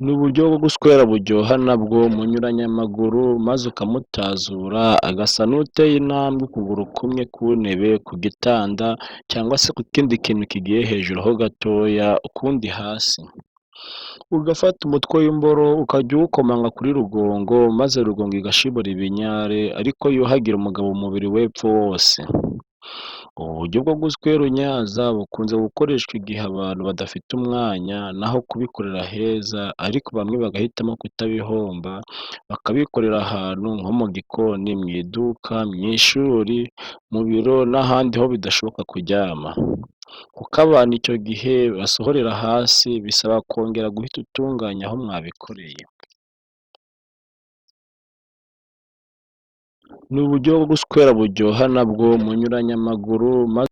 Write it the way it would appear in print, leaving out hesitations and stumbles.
Ni uburyo bwo guswera buryoha nabwo munyuranya amaguru maze ukamutazura agasa n'uteye intambwe ukuguru kumwe ku ntebe ku gitanda cyangwa se ku kindi kintu kigiye hejuru ho gatoya ukundi hasi, ugafata umutwe w'imboro ukajya uwukomanga kuri rugongo maze rugongo igashibura ibinyare ariko yuhagira umugabo umubiri w'epfo wose. Ubu buryo bwo guswera unyaza bukunze gukoreshwa igihe abantu badafite umwanya naho kubikorera heza ariko bamwe bagahitamo kutabihomba bakabikorera ahantu nko mu gikoni, mu iduka, mu ishuri, mu biro n'ahandi ho bidashoboka kuryama, kuko abantu icyo gihe basohorera hasi bisaba kongera guhita utunganya aho mwabikoreye. Ni uburyo bwo guswera buryoha nabwo munyuranya amaguru maze